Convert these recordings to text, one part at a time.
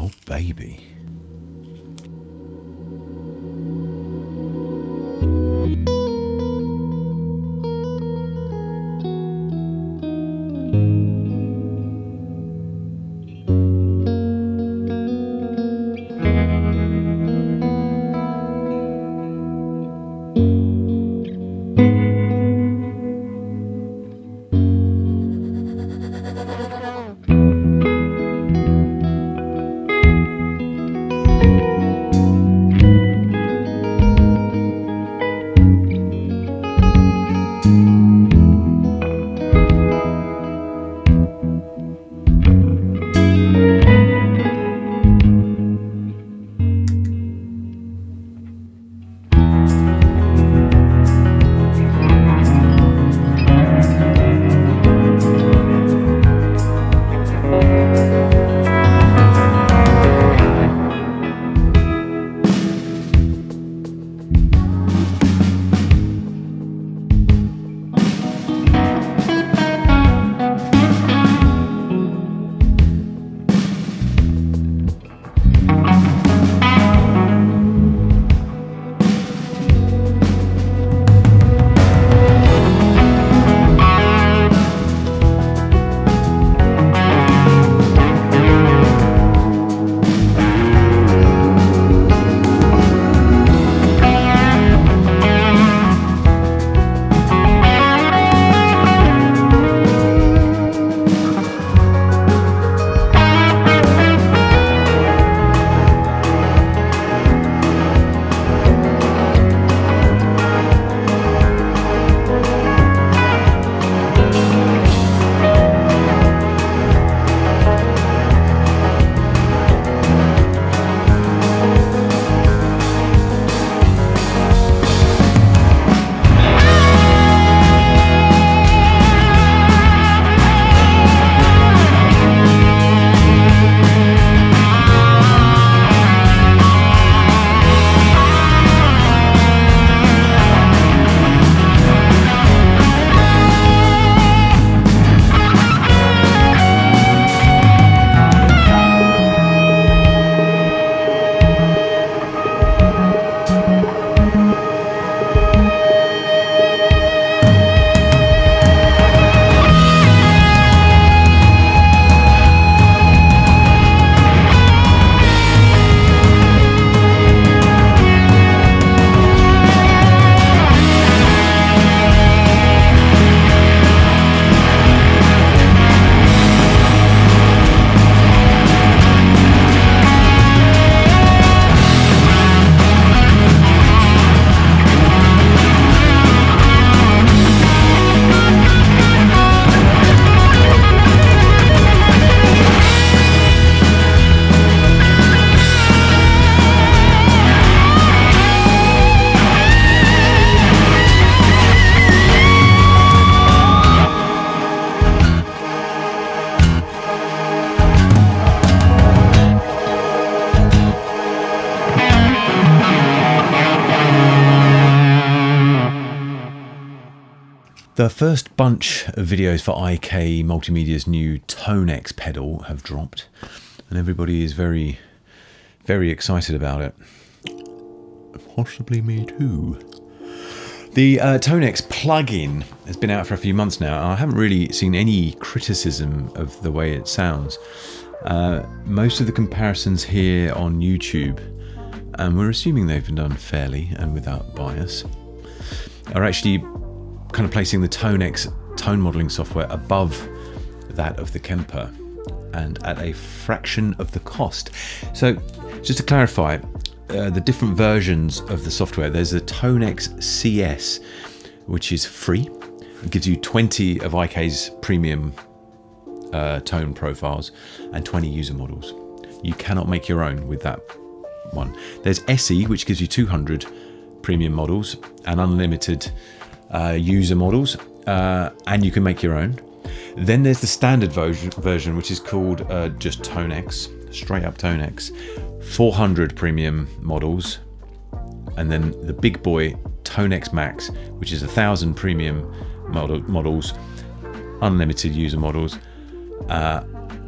Oh, baby. The first bunch of videos for IK Multimedia's new ToneX pedal have dropped, and everybody is very, very excited about it. Possibly me too. The ToneX plugin has been out for a few months now, and I haven't really seen any criticism of the way it sounds. Most of the comparisons here on YouTube, and we're assuming they've been done fairly and without bias, are actually kind of placing the ToneX tone modeling software above that of the Kemper and at a fraction of the cost. So just to clarify, the different versions of the software, there's a ToneX CS, which is free. It gives you 20 of IK's premium tone profiles and 20 user models. You cannot make your own with that one. There's SE, which gives you 200 premium models and unlimited user models, and you can make your own. Then there's the standard version, which is called just ToneX, straight up ToneX, 400 premium models, and then the big boy ToneX Max, which is 1,000 premium models, unlimited user models,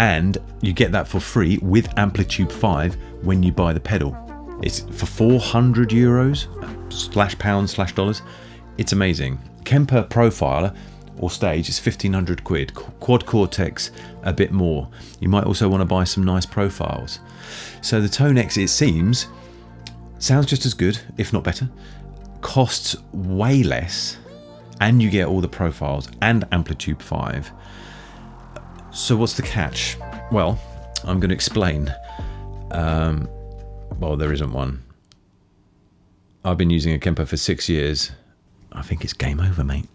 and you get that for free with Amplitude 5 when you buy the pedal. It's for 400 euros / pounds / dollars. It's amazing. Kemper Profiler or Stage is 1,500 quid. Quad Cortex a bit more. You might also want to buy some nice profiles. So the ToneX, it seems, sounds just as good, if not better, costs way less, and you get all the profiles and Amplitude 5. So what's the catch? Well, I'm going to explain. Well, there isn't one. I've been using a Kemper for 6 years. I think it's game over, mate.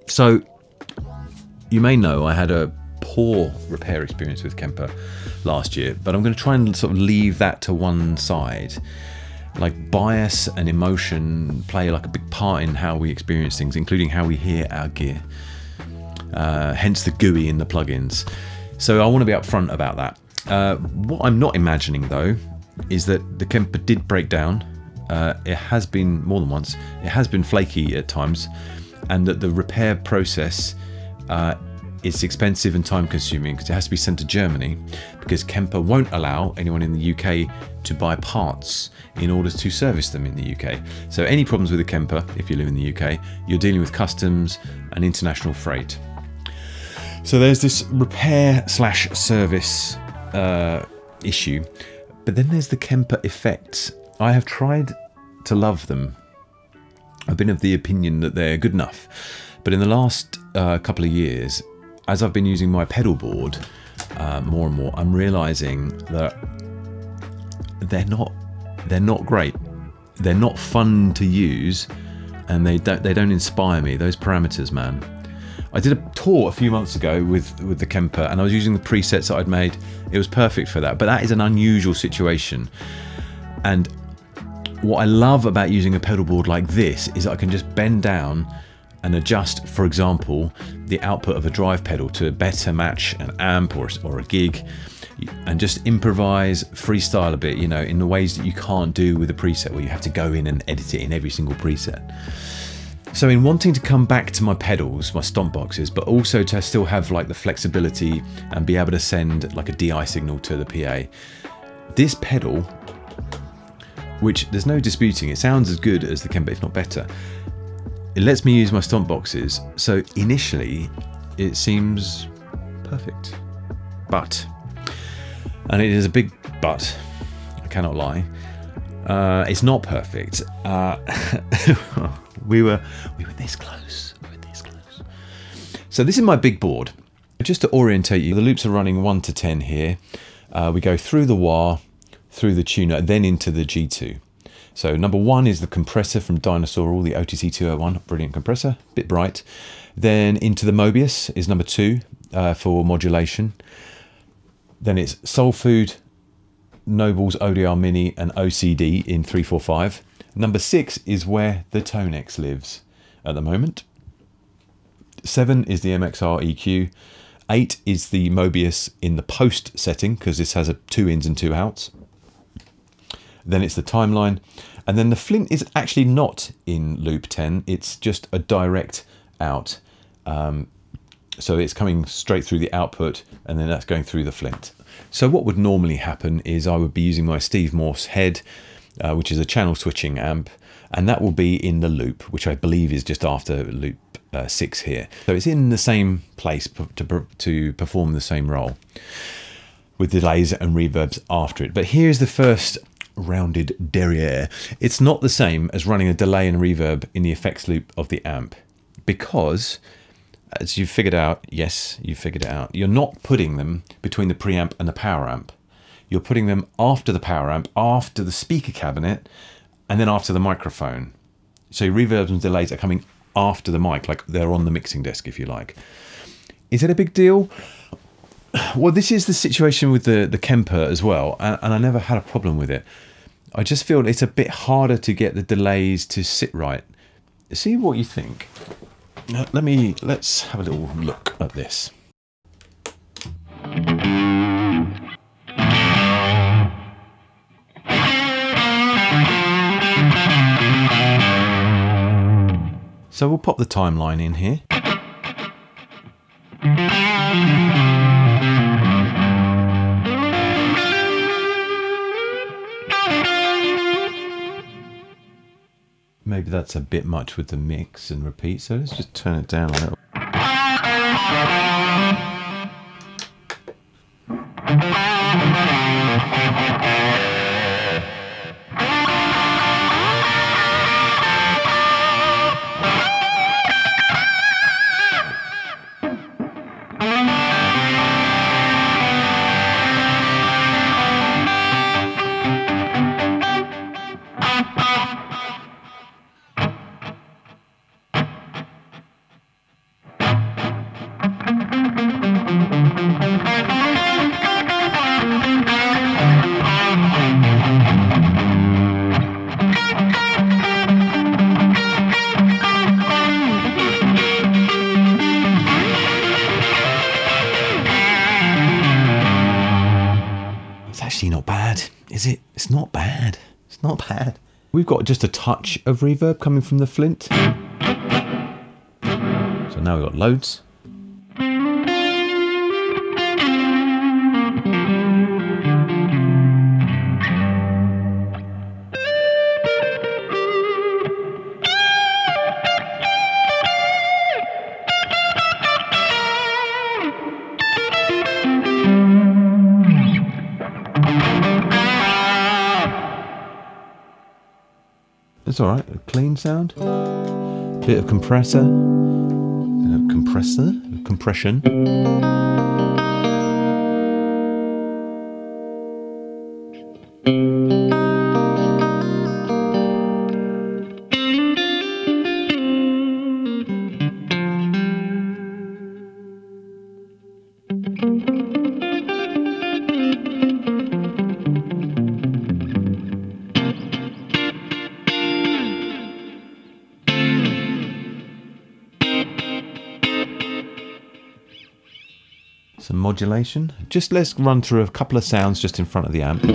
So, you may know I had a poor repair experience with Kemper last year, but I'm going to try and sort of leave that to one side. Like, bias and emotion play like a big part in how we experience things, including how we hear our gear. Hence the GUI in the plugins. So I want to be upfront about that. What I'm not imagining though is that the Kemper did break down. It has been more than once. It has been flaky at times, and that the repair process is expensive and time consuming because it has to be sent to Germany, because Kemper won't allow anyone in the UK to buy parts in order to service them in the UK. So any problems with a Kemper, if you live in the UK, you're dealing with customs and international freight. So there's this repair / service issue, but then there's the Kemper effects. I have tried to love them. I've been of the opinion that they're good enough, but in the last couple of years, as I've been using my pedal board more and more, I'm realizing that they're not great. They're not fun to use, and they don't inspire me. Those parameters, man. I did a tour a few months ago with the Kemper, and I was using the presets that I'd made. It was perfect for that, but that is an unusual situation. And what I love about using a pedal board like this is that I can just bend down and adjust, for example, the output of a drive pedal to better match an amp or a gig, and just improvise, freestyle a bit, you know, in the ways that you can't do with a preset where you have to go in and edit it in every single preset. So in wanting to come back to my pedals, my stomp boxes, but also to still have like the flexibility and be able to send like a DI signal to the PA, this pedal, which there's no disputing, it sounds as good as the Kemper, if not better. It lets me use my stomp boxes, so initially it seems perfect. But, and it is a big but, I cannot lie, it's not perfect. We were this close. We were this close. So this is my big board. Just to orientate you, the loops are running 1 to 10 here. We go through the wah, through the tuner, then into the G2. So number 1 is the compressor from Dinosaur, the OTC 201, brilliant compressor, bit bright. Then into the Mobius is number 2 for modulation. Then it's Soul Food, Noble's ODR Mini, and OCD in 345. Number 6 is where the ToneX lives at the moment. 7 is the MXR EQ. 8 is the Mobius in the post setting, because this has 2 ins and 2 outs. Then it's the timeline. And then the Flint is actually not in loop 10. It's just a direct out. So it's coming straight through the output, and then that's going through the Flint. So what would normally happen is I would be using my Steve Morse head, which is a channel switching amp, and that will be in the loop, which I believe is just after loop 6 here. So it's in the same place to perform the same role, with delays and reverbs after it. But here's the first rounded derriere. It's not the same as running a delay and reverb in the effects loop of the amp, because, as you've figured out, yes, you figured it out, you're not putting them between the preamp and the power amp. You're putting them after the power amp, after the speaker cabinet, and then after the microphone. So your reverbs and delays are coming after the mic, like they're on the mixing desk, if you like. Is it a big deal? Well, this is the situation with the Kemper as well, and I never had a problem with it. I just feel it's a bit harder to get the delays to sit right. See what you think. Let's have a little look at this. So we'll pop the timeline in here. that's a bit much with the mix and repeat, so let's just turn it down a little. Actually not bad, is it? It's not bad. It's not bad. We've got just a touch of reverb coming from the Flint. So now we've got loads. It's all right, a clean sound, bit of compressor, compression. Some modulation. Just let's run through a couple of sounds just in front of the amp.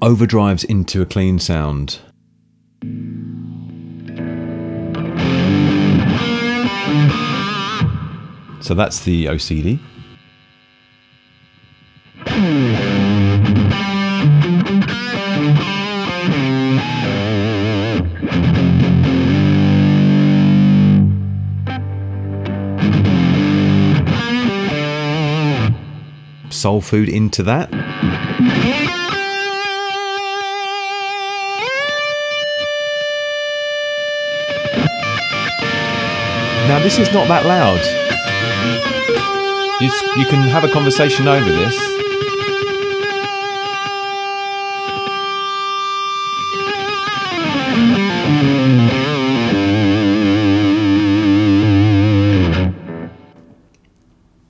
Overdrives into a clean sound. So that's the OCD. Soul food into that. Now this is not that loud. You can have a conversation over this.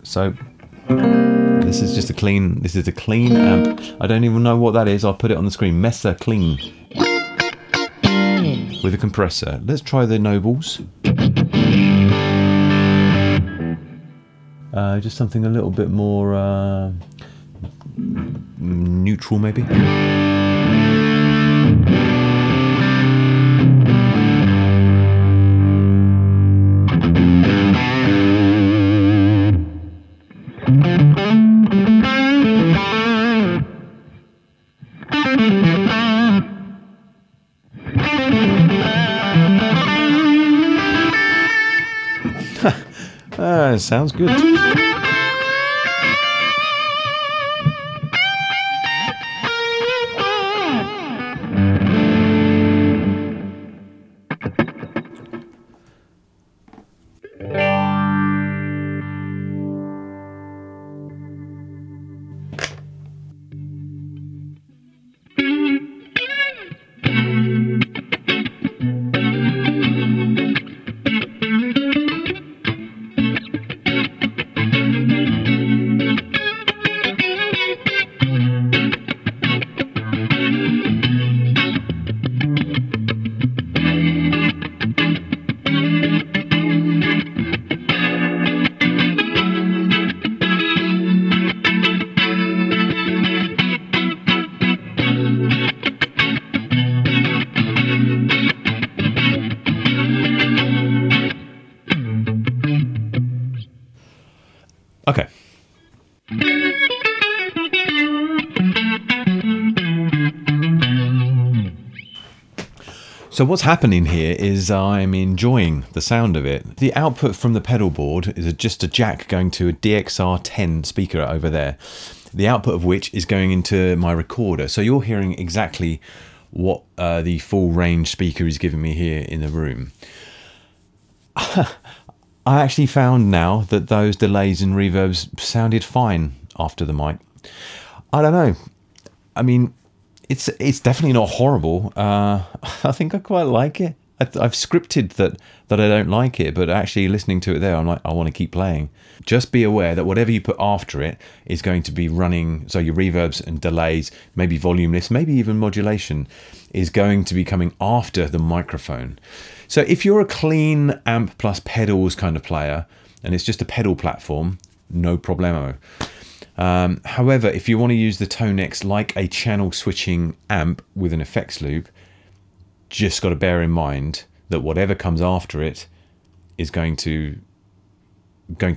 So this is just a clean. This is a clean amp. I don't even know what that is. I'll put it on the screen. Mesa clean with a compressor. Let's try the Nobles. Just something a little bit more neutral, maybe. Sounds good. So what's happening here is I'm enjoying the sound of it. The output from the pedal board is just a jack going to a DXR10 speaker over there, the output of which is going into my recorder. So you're hearing exactly what the full range speaker is giving me here in the room. I actually found now that those delays and reverbs sounded fine after the mic. I don't know. I mean, it's definitely not horrible. I think I quite like it. I've scripted that I don't like it, but actually listening to it there, I'm like, I want to keep playing. Just be aware that whatever you put after it is going to be running, so your reverbs and delays, maybe volume lifts, maybe even modulation, is going to be coming after the microphone. So if you're a clean amp plus pedals kind of player, and it's just a pedal platform, no problemo. However, if you want to use the ToneX like a channel switching amp with an effects loop, just got to bear in mind that whatever comes after it is going to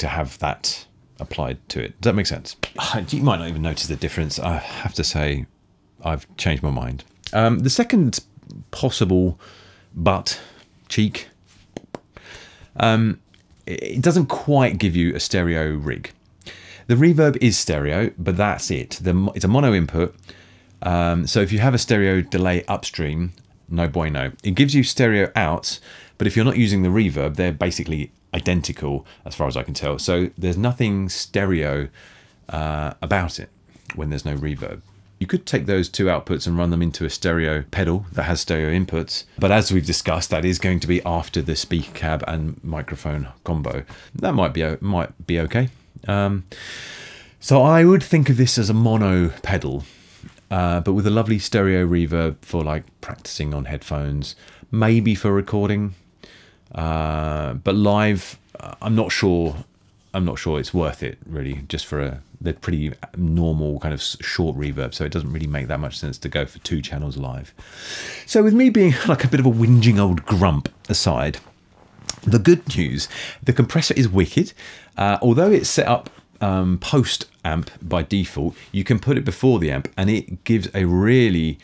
have that applied to it. Does that make sense? You might not even notice the difference. I have to say I've changed my mind. The second possible cheek, it doesn't quite give you a stereo rig. The reverb is stereo, but that's it. It's a mono input. So if you have a stereo delay upstream, no bueno. It gives you stereo outs, but if you're not using the reverb, they're basically identical as far as I can tell. So there's nothing stereo about it when there's no reverb. You could take those two outputs and run them into a stereo pedal that has stereo inputs, but as we've discussed, that is going to be after the speaker cab and microphone combo. That might be okay. So I would think of this as a mono pedal, but with a lovely stereo reverb for like practicing on headphones, maybe for recording, but live, I'm not sure it's worth it really, just for they're pretty normal kind of short reverb, so it doesn't really make that much sense to go for 2 channels live. So with me being like a bit of a whinging old grump aside, the good news, the compressor is wicked. Although it's set up post amp by default, you can put it before the amp and it gives a really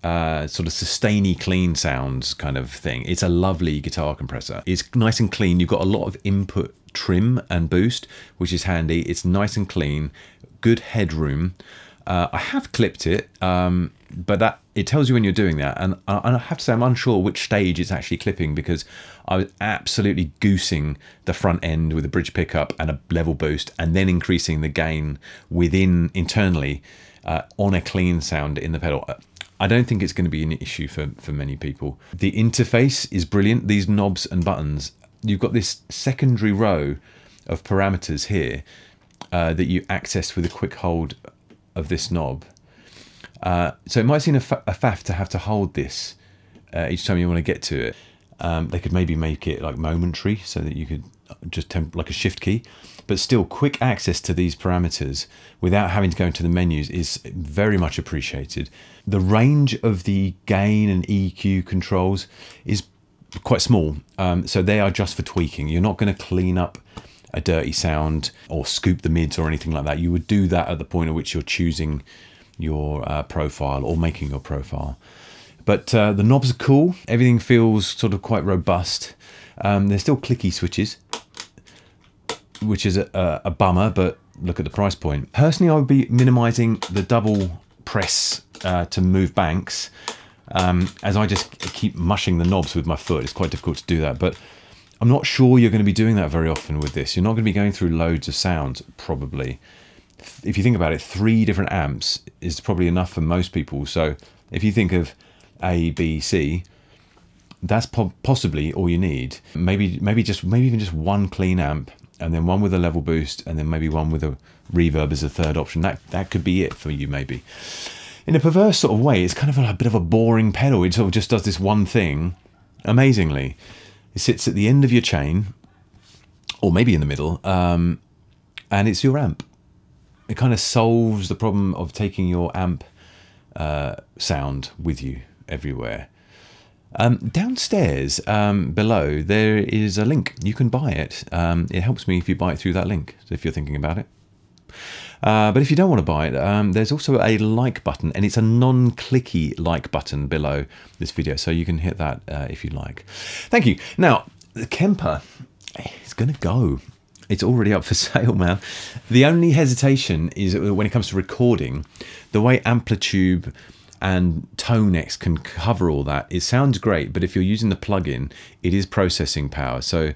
sort of sustainy clean sounds kind of thing. It's a lovely guitar compressor. It's nice and clean. You've got a lot of input trim and boost, which is handy. It's nice and clean, good headroom. I have clipped it, but it tells you when you're doing that, and I have to say I'm unsure which stage it's actually clipping, because I was absolutely goosing the front end with a bridge pickup and a level boost, and then increasing the gain internally on a clean sound in the pedal. I don't think it's going to be an issue for many people. The interface is brilliant. These knobs and buttons, you've got this secondary row of parameters here that you access with a quick hold of this knob. So it might seem a faff to have to hold this each time you want to get to it. They could maybe make it like momentary so that you could just like a shift key, but still quick access to these parameters without having to go into the menus is very much appreciated. The range of the gain and EQ controls is quite small, so they are just for tweaking. You're not going to clean up a dirty sound or scoop the mids or anything like that. You would do that at the point at which you're choosing your profile or making your profile. But the knobs are cool. Everything feels sort of quite robust. They're still clicky switches, which is a bummer, but look at the price point. Personally, I would be minimizing the double press to move banks, as I just keep mushing the knobs with my foot. It's quite difficult to do that, but I'm not sure you're going to be doing that very often with this. You're not going to be going through loads of sounds, probably. If you think about it, 3 different amps is probably enough for most people. So if you think of A, B, C, that's possibly all you need. Maybe even just one clean amp, and then one with a level boost, and then maybe one with a reverb as a third option. That could be it for you, maybe. In a perverse sort of way, it's kind of a bit of a boring pedal. It sort of just does this one thing amazingly. It sits at the end of your chain, or maybe in the middle, and it's your amp. It kind of solves the problem of taking your amp sound with you everywhere. Downstairs below there is a link. You can buy it. It helps me if you buy it through that link, if you're thinking about it. But if you don't want to buy it, there's also a like button, and it's a non-clicky like button below this video, so you can hit that if you like. Thank you. Now, the Kemper is going to go. It's already up for sale, man. The only hesitation is when it comes to recording, the way Amplitude and ToneX can cover all that. It sounds great, but if you're using the plugin, it is processing power. So,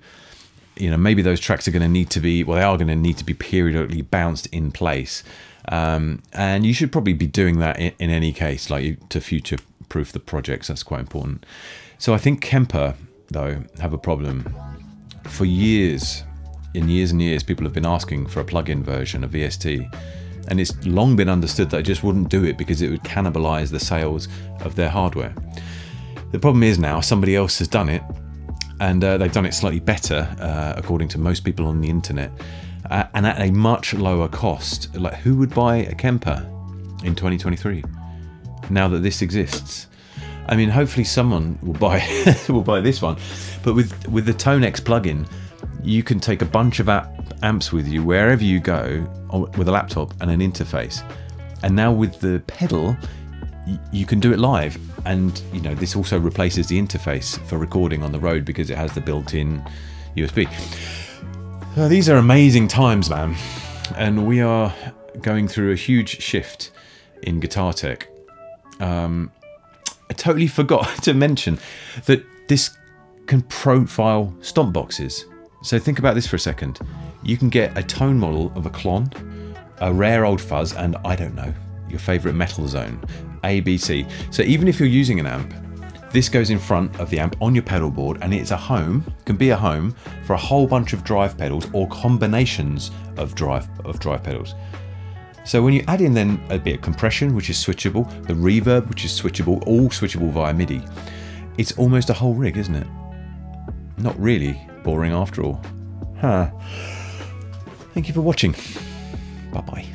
you know, maybe those tracks are going to need to be, well, they are going to need to be periodically bounced in place. And you should probably be doing that in any case, like to future-proof the projects. That's quite important. So I think Kemper, though, have a problem. For years, in years and years, people have been asking for a plug-in version of VST. And it's long been understood that I just wouldn't do it because it would cannibalize the sales of their hardware. The problem is now somebody else has done it, and they've done it slightly better, according to most people on the internet, and at a much lower cost. Like, who would buy a Kemper in 2023 now that this exists? I mean, hopefully someone will buy this one, but with the ToneX plugin, you can take a bunch of amps with you wherever you go with a laptop and an interface. And now with the pedal, you can do it live. And you know, this also replaces the interface for recording on the road because it has the built-in USB. These are amazing times, man. And we are going through a huge shift in guitar tech. I totally forgot to mention that this can profile stomp boxes. So think about this for a second. You can get a tone model of a Klon, a rare old fuzz, and I don't know, your favorite metal zone, A, B, C. So even if you're using an amp, this goes in front of the amp on your pedal board, and it's a home, can be a home for a whole bunch of drive pedals or combinations of drive pedals. So when you add in then a bit of compression, which is switchable, the reverb, which is switchable, all switchable via MIDI, it's almost a whole rig, isn't it? Not really boring after all. Huh. Thank you for watching. Bye-bye.